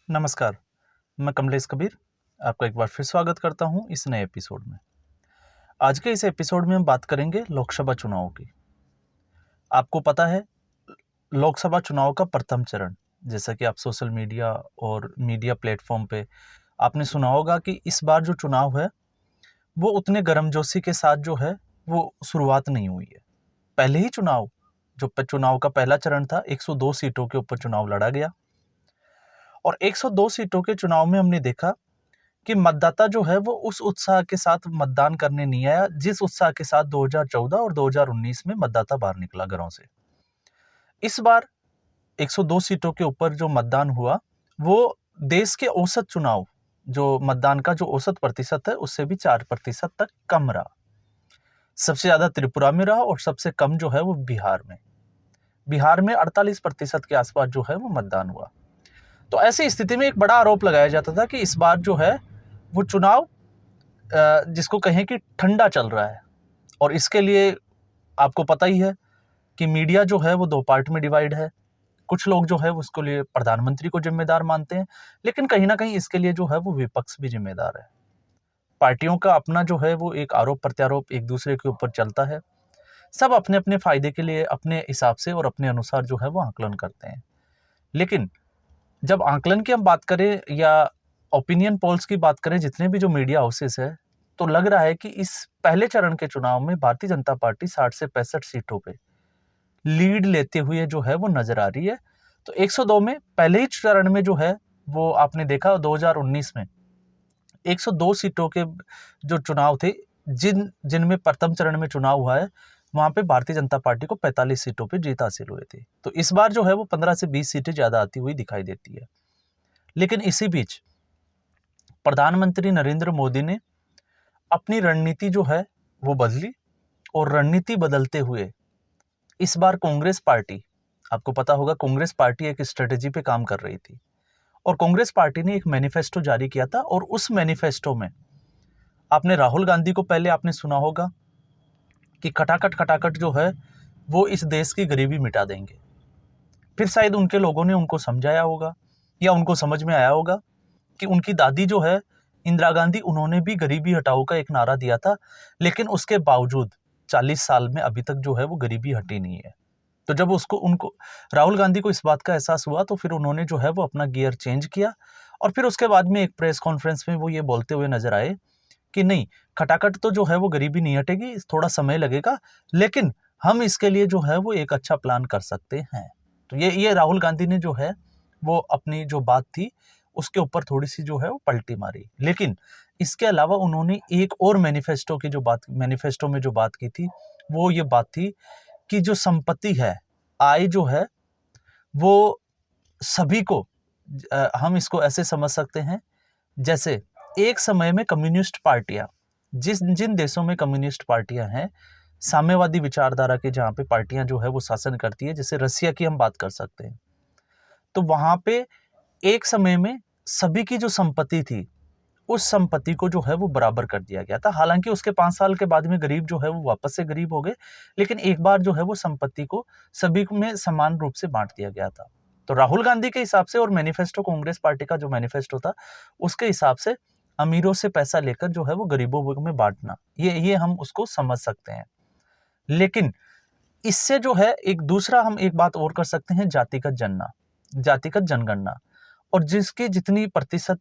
नमस्कार, मैं कमलेश कबीर आपका एक बार फिर स्वागत करता हूं इस नए एपिसोड में। आज के इस एपिसोड में हम बात करेंगे लोकसभा चुनाव की। आपको पता है, लोकसभा चुनाव का प्रथम चरण, जैसा कि आप सोशल मीडिया और मीडिया प्लेटफॉर्म पे आपने सुना होगा कि इस बार जो चुनाव है, वो उतने गर्मजोशी के साथ जो है, वो शुरुआत नहीं हुई है। पहले ही चुनाव का पहला चरण था, 102 सीटों के ऊपर चुनाव लड़ा गया और 102 सीटों के चुनाव में हमने देखा कि मतदाता जो है वो उस उत्साह के साथ मतदान करने नहीं आया जिस उत्साह के साथ 2014 और 2019 में मतदाता बाहर निकला घरों से। इस बार 102 सीटों के ऊपर जो मतदान हुआ, वो देश के औसत चुनाव जो मतदान का जो औसत प्रतिशत है उससे भी 4% तक कम रहा। सबसे ज्यादा त्रिपुरा में रहा और सबसे कम जो है वो बिहार में 48% के आसपास जो है वो मतदान हुआ। तो ऐसी स्थिति में एक बड़ा आरोप लगाया जाता था कि इस बार जो है वो चुनाव जिसको कहें कि ठंडा चल रहा है। और इसके लिए आपको पता ही है कि मीडिया जो है वो दो पार्ट में डिवाइड है। कुछ लोग जो है उसको लिए प्रधानमंत्री को जिम्मेदार मानते हैं, लेकिन कहीं ना कहीं इसके लिए जो है वो विपक्ष भी जिम्मेदार है। पार्टियों का अपना जो है वो एक आरोप प्रत्यारोप एक दूसरे के ऊपर चलता है। सब अपने अपने फायदे के लिए अपने हिसाब से और अपने अनुसार जो है वो आकलन करते हैं। लेकिन जब आकलन की हम बात करें या ओपिनियन पोल्स की बात करें, जितने भी जो मीडिया हाउसेस है, तो लग रहा है कि इस पहले चरण के चुनाव में भारतीय जनता पार्टी 60 से 65 सीटों पे लीड लेते हुए जो है वो नजर आ रही है। तो 102 में पहले ही चरण में जो है वो आपने देखा 2019 में 102 सीटों के जो चुनाव थे, जिनमें प्रथम चरण में चुनाव हुआ है, वहां पे भारतीय जनता पार्टी को 45 सीटों पे जीत हासिल हुए थे। तो इस बार जो है वो 15 से 20 सीटें ज्यादा आती हुई दिखाई देती है। लेकिन इसी बीच प्रधानमंत्री नरेंद्र मोदी ने अपनी रणनीति जो है वो बदली और रणनीति बदलते हुए इस बार कांग्रेस पार्टी, आपको पता होगा कांग्रेस पार्टी एक स्ट्रेटेजी पे काम कर रही थी और कांग्रेस पार्टी ने एक मैनिफेस्टो जारी किया था और उस मैनिफेस्टो में आपने राहुल गांधी को पहले आपने सुना होगा कि खटाखट खटाखट जो है वो इस देश की गरीबी मिटा देंगे। फिर शायद उनके लोगों ने उनको समझाया होगा या उनको समझ में आया होगा कि उनकी दादी जो है इंदिरा गांधी, उन्होंने भी गरीबी हटाओ का एक नारा दिया था, लेकिन उसके बावजूद 40 साल में अभी तक जो है वो गरीबी हटी नहीं है। तो जब उनको राहुल गांधी को इस बात का एहसास हुआ तो फिर उन्होंने जो है वो अपना गियर चेंज किया और फिर उसके बाद में एक प्रेस कॉन्फ्रेंस में वो ये बोलते हुए नजर आए कि नहीं, खटाखट तो जो है वो गरीबी नहीं हटेगी, थोड़ा समय लगेगा, लेकिन हम इसके लिए जो है वो एक अच्छा प्लान कर सकते हैं। तो ये राहुल गांधी ने जो है वो अपनी जो बात थी उसके ऊपर थोड़ी सी जो है वो पलटी मारी। लेकिन इसके अलावा उन्होंने एक और मैनिफेस्टो में जो बात की थी, वो ये बात थी कि जो संपत्ति है, आय जो है वो सभी को, हम इसको ऐसे समझ सकते हैं जैसे एक समय में कम्युनिस्ट पार्टियां, जिन देशों में कम्युनिस्ट पार्टियां हैं, साम्यवादी विचारधारा के जहां पे पार्टियां जो है वो शासन करती है, जैसे रसिया की हम बात कर सकते हैं, तो वहां पे एक समय में सभी की जो संपत्ति थी उस संपत्ति को जो है वो बराबर कर दिया गया था। हालांकि उसके 5 साल के बाद में गरीब जो है वो वापस से गरीब हो गए, लेकिन एक बार जो है वो संपत्ति को सभी में समान रूप से बांट दिया गया था। तो राहुल गांधी के हिसाब से और मैनिफेस्टो, कांग्रेस पार्टी का जो मैनिफेस्टो था उसके हिसाब से अमीरों से पैसा लेकर जो है वो गरीबों में बांटना, ये हम उसको समझ सकते हैं। लेकिन इससे जो है एक दूसरा हम एक बात और कर सकते हैं, जातिगत जनगणना, और जिसकी जितनी प्रतिशत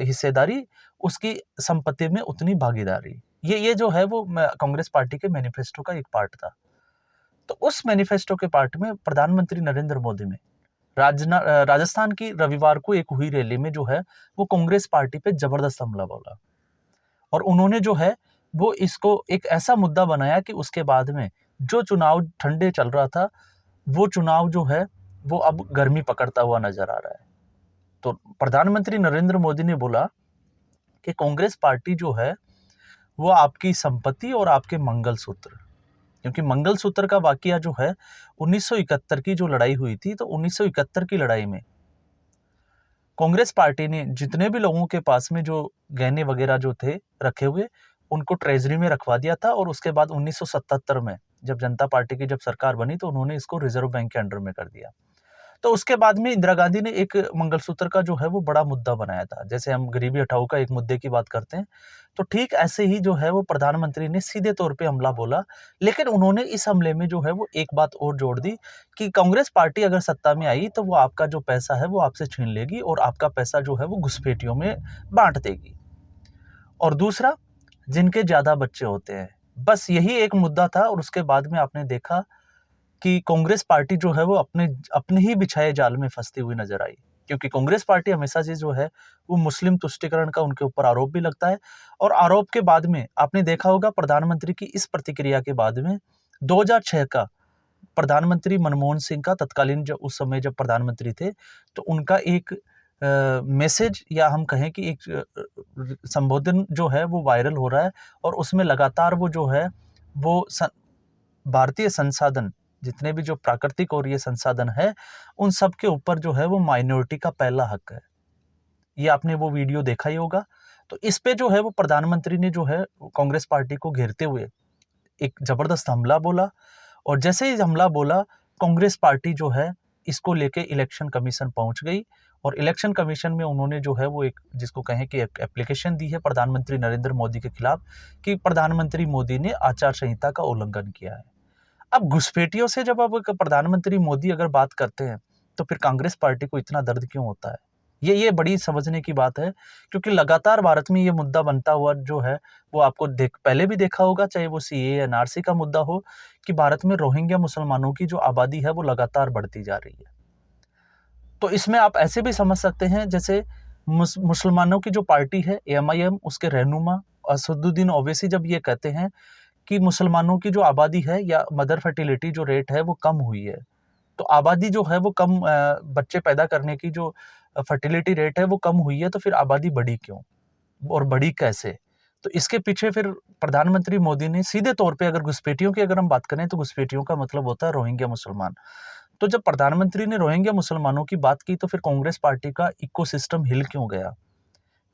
हिस्सेदारी, उसकी संपत्ति में उतनी भागीदारी। ये जो है वो कांग्रेस पार्टी के मैनिफेस्टो का एक पार्ट था। तो उस मैनिफेस्टो के पार्ट में प्रधानमंत्री नरेंद्र मोदी ने राजस्थान की रविवार को एक हुई रैली में जो है वो कांग्रेस पार्टी पे जबरदस्त हमला बोला और उन्होंने जो है वो इसको एक ऐसा मुद्दा बनाया कि उसके बाद में जो चुनाव ठंडे चल रहा था, वो चुनाव जो है वो अब गर्मी पकड़ता हुआ नजर आ रहा है। तो प्रधानमंत्री नरेंद्र मोदी ने बोला कि कांग्रेस पार्टी जो है वो आपकी संपत्ति और आपके मंगलसूत्र, क्योंकि मंगलसूत्र का वाकया जो है 1971 की जो लड़ाई हुई थी, तो 1971 की लड़ाई में कांग्रेस पार्टी ने जितने भी लोगों के पास में जो गहने वगैरह जो थे रखे हुए, उनको ट्रेजरी में रखवा दिया था और उसके बाद 1977 में जब जनता पार्टी की जब सरकार बनी तो उन्होंने इसको रिजर्व बैंक के अंडर में कर दिया। तो उसके बाद में इंदिरा गांधी ने एक मंगलसूत्र का जो है वो बड़ा मुद्दा बनाया था। जैसे हम गरीबी हटाओ का एक मुद्दे की बात करते हैं, तो ठीक ऐसे ही जो है वो प्रधानमंत्री ने सीधे तौर पे हमला बोला। लेकिन उन्होंने इस हमले में जो है वो एक बात और जोड़ दी कि कांग्रेस पार्टी अगर सत्ता में आई तो वो आपका जो पैसा है वो आपसे छीन लेगी और आपका पैसा जो है वो घुसपैठियों में बांट देगी। और दूसरा, जिनके ज्यादा बच्चे होते हैं, बस यही एक मुद्दा था। और उसके बाद में आपने देखा कि कांग्रेस पार्टी जो है वो अपने अपने ही बिछाए जाल में फंसती हुई नजर आई। क्योंकि कांग्रेस पार्टी हमेशा से जो है वो मुस्लिम तुष्टिकरण का उनके ऊपर आरोप भी लगता है। और आरोप के बाद में आपने देखा होगा प्रधानमंत्री की इस प्रतिक्रिया के बाद में 2006 का प्रधानमंत्री मनमोहन सिंह का, तत्कालीन जब उस समय जब प्रधानमंत्री थे, तो उनका एक मैसेज या हम कहें कि एक संबोधन जो है वो वायरल हो रहा है। और उसमें लगातार वो जो है वो भारतीय संसाधन, जितने भी जो प्राकृतिक और ये संसाधन है, उन सब के ऊपर जो है वो माइनॉरिटी का पहला हक है। ये आपने वो वीडियो देखा ही होगा। तो इस पे जो है वो प्रधानमंत्री ने जो है कांग्रेस पार्टी को घेरते हुए एक जबरदस्त हमला बोला। और जैसे ही हमला बोला, कांग्रेस पार्टी जो है इसको लेके इलेक्शन कमीशन पहुंच गई। और इलेक्शन कमीशन में उन्होंने जो है वो एक, जिसको कहें कि एक एप्लीकेशन दी है प्रधानमंत्री नरेंद्र मोदी के खिलाफ कि प्रधानमंत्री मोदी ने आचार संहिता का उल्लंघन किया है। अब घुसपैठियों से जब अब प्रधानमंत्री मोदी अगर बात करते हैं, तो फिर कांग्रेस पार्टी को इतना दर्द क्यों होता है? ये बड़ी समझने की बात है। क्योंकि लगातार भारत में ये मुद्दा बनता हुआ जो है वो आपको पहले भी देखा होगा, चाहे वो सीएए एनआरसी का मुद्दा हो, कि भारत में रोहिंग्या मुसलमानों की जो आबादी है वो लगातार बढ़ती जा रही है। तो इसमें आप ऐसे भी समझ सकते हैं, जैसे मुसलमानों की जो पार्टी है एएमआईएम, उसके रहनुमा असदुद्दीन ओवैसी जब ये कहते हैं कि मुसलमानों की जो आबादी है या मदर फर्टिलिटी जो रेट है वो कम हुई है, तो आबादी जो है वो कम, बच्चे पैदा करने की जो फर्टिलिटी रेट है वो कम हुई है, तो फिर आबादी बढ़ी क्यों और बढ़ी कैसे? तो इसके पीछे फिर प्रधानमंत्री मोदी ने सीधे तौर पे, अगर घुसपैठियों की अगर हम बात करें, तो घुसपैठियों का मतलब होता है रोहिंग्या मुसलमान। तो जब प्रधानमंत्री ने रोहिंग्या मुसलमानों की बात की, तो फिर कांग्रेस पार्टी का इकोसिस्टम हिल क्यों गया?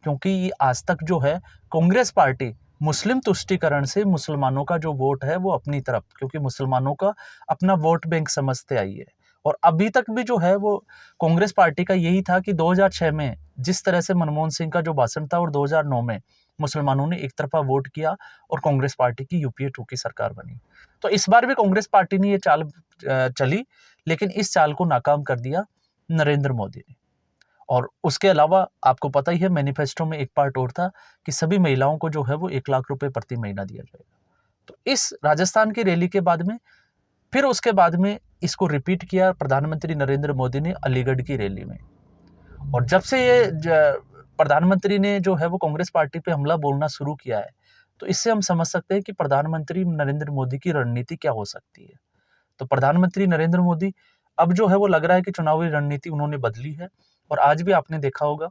क्योंकि ये आज तक जो है कांग्रेस पार्टी मुस्लिम तुष्टीकरण से मुसलमानों का जो वोट है वो अपनी तरफ, क्योंकि मुसलमानों का अपना वोट बैंक समझते आई है। और अभी तक भी जो है वो कांग्रेस पार्टी का यही था कि 2006 में जिस तरह से मनमोहन सिंह का जो भाषण था और 2009 में मुसलमानों ने एक तरफा वोट किया और कांग्रेस पार्टी की यूपीए 2 की सरकार बनी। तो इस बार भी कांग्रेस पार्टी ने ये चाल चली, लेकिन इस चाल को नाकाम कर दिया नरेंद्र मोदी ने। और उसके अलावा आपको पता ही है, मैनिफेस्टो में एक पार्ट और था कि सभी महिलाओं को जो है वो 1 लाख रुपए प्रति महीना दिया जाएगा। तो इस राजस्थान की रैली के बाद में फिर उसके बाद में इसको रिपीट किया प्रधानमंत्री नरेंद्र मोदी ने अलीगढ़ की रैली में। और जब से ये प्रधानमंत्री ने जो है वो कांग्रेस पार्टी पे हमला बोलना शुरू किया है, तो इससे हम समझ सकते हैं कि प्रधानमंत्री नरेंद्र मोदी की रणनीति क्या हो सकती है। तो प्रधानमंत्री नरेंद्र मोदी अब जो है वो लग रहा है कि चुनावी रणनीति उन्होंने बदली है। और आज भी आपने देखा होगा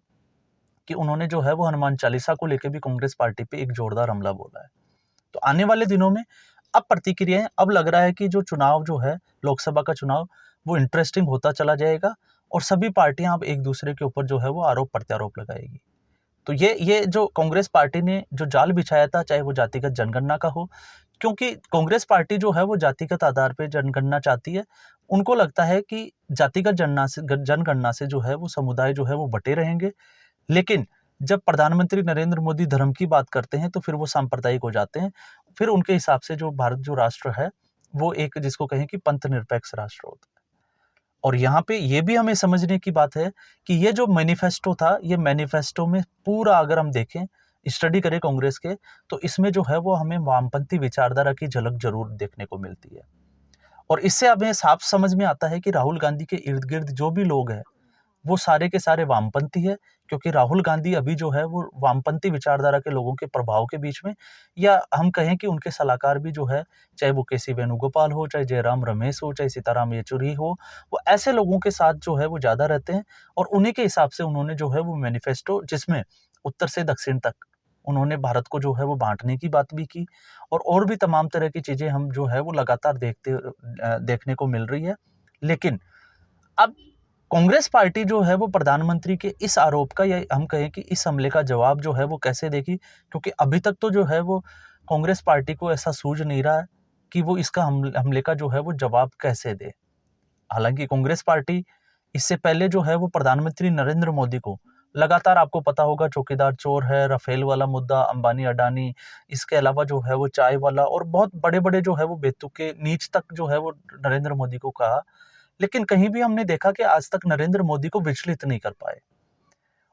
कि उन्होंने जो है वो हनुमान चालीसा को लेकर भी कांग्रेस पार्टी पे एक जोरदार हमला बोला है। तो आने वाले दिनों में अब प्रतिक्रियाएं, अब लग रहा है कि जो चुनाव जो है, लोकसभा का चुनाव, वो इंटरेस्टिंग होता चला जाएगा। और सभी पार्टियां अब एक दूसरे के ऊपर जो है वो आरोप प्रत्यारोप लगाएगी। तो ये जो कांग्रेस पार्टी ने जो जाल बिछाया था, चाहे वो जातिगत जनगणना का हो, क्योंकि कांग्रेस पार्टी जो है वो जातिगत आधार पे जनगणना चाहती है। उनको लगता है कि जातिगत जनगणना से जो है वो समुदाय जो है वो बटे रहेंगे। लेकिन जब प्रधानमंत्री नरेंद्र मोदी धर्म की बात करते हैं, तो फिर वो सांप्रदायिक हो जाते हैं। फिर उनके हिसाब से जो भारत जो राष्ट्र है, वो एक, जिसको कहें कि पंथ निरपेक्ष राष्ट्र होता है। और यहाँ पे ये भी हमें समझने की बात है कि ये जो मैनिफेस्टो था, ये मैनिफेस्टो में पूरा अगर हम देखें, स्टडी करें कांग्रेस के, तो इसमें जो है वो हमें वामपंथी विचारधारा की झलक जरूर देखने को मिलती है। और इससे हमें साफ समझ में आता है कि राहुल गांधी के इर्द गिर्द जो भी लोग हैं, वो सारे के सारे वामपंथी है। क्योंकि राहुल गांधी अभी जो है वो वामपंथी विचारधारा के लोगों के प्रभाव के बीच में, या हम कहें कि उनके सलाहकार भी जो है, चाहे वो केसी वेणुगोपाल हो, चाहे जयराम रमेश हो, चाहे सीताराम येचुरी हो, वो ऐसे लोगों के साथ जो है वो ज्यादा रहते हैं। और उन्हीं के हिसाब से उन्होंने जो है वो मैनिफेस्टो, जिसमें उत्तर से दक्षिण तक उन्होंने भारत को जो है वो बांटने की बात भी की। और भी तमाम तरह की चीजें हम जो है वो लगातार देखने को मिल रही है। लेकिन अब कांग्रेस पार्टी जो है वो प्रधानमंत्री के इस आरोप का, या हम कहें कि इस हमले का जवाब जो है वो कैसे देगी? क्योंकि अभी तक तो जो है वो कांग्रेस पार्टी को ऐसा सूझ नहीं रहा है कि वो इसका हमले का जो है वो जवाब कैसे दे। हालांकि कांग्रेस पार्टी इससे पहले जो है वो प्रधानमंत्री नरेंद्र मोदी को लगातार, आपको पता होगा, चौकीदार चोर है, राफेल वाला मुद्दा, अंबानी अडानी, इसके अलावा जो है वो चाय वाला और बहुत बड़े-बड़े जो है वो बेतुके नीच तक जो है वो नरेंद्र मोदी को कहा। लेकिन कहीं भी हमने देखा कि आज तक नरेंद्र मोदी को विचलित नहीं कर पाए।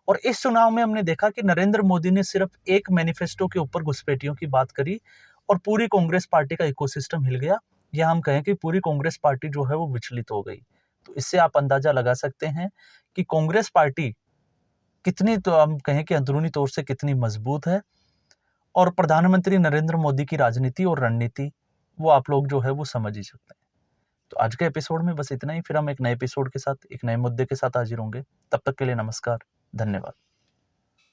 और इस चुनाव में हमने देखा कि नरेंद्र मोदी ने सिर्फ एक मैनिफेस्टो के ऊपर घुसपैठियों की बात करी और पूरी कांग्रेस पार्टी का इकोसिस्टम हिल गया, या हम कहें कि पूरी कांग्रेस पार्टी जो है वो विचलित हो गई। तो इससे आप अंदाजा लगा सकते हैं कि कांग्रेस पार्टी कितनी, तो हम कहें कि अंदरूनी तौर से कितनी मजबूत है, और प्रधानमंत्री नरेंद्र मोदी की राजनीति और रणनीति वो आप लोग जो है वो समझ ही सकते हैं। तो आज के एपिसोड में बस इतना ही, फिर हम एक नए एपिसोड के साथ, एक नए मुद्दे के साथ हाजिर होंगे। तब तक के लिए नमस्कार, धन्यवाद।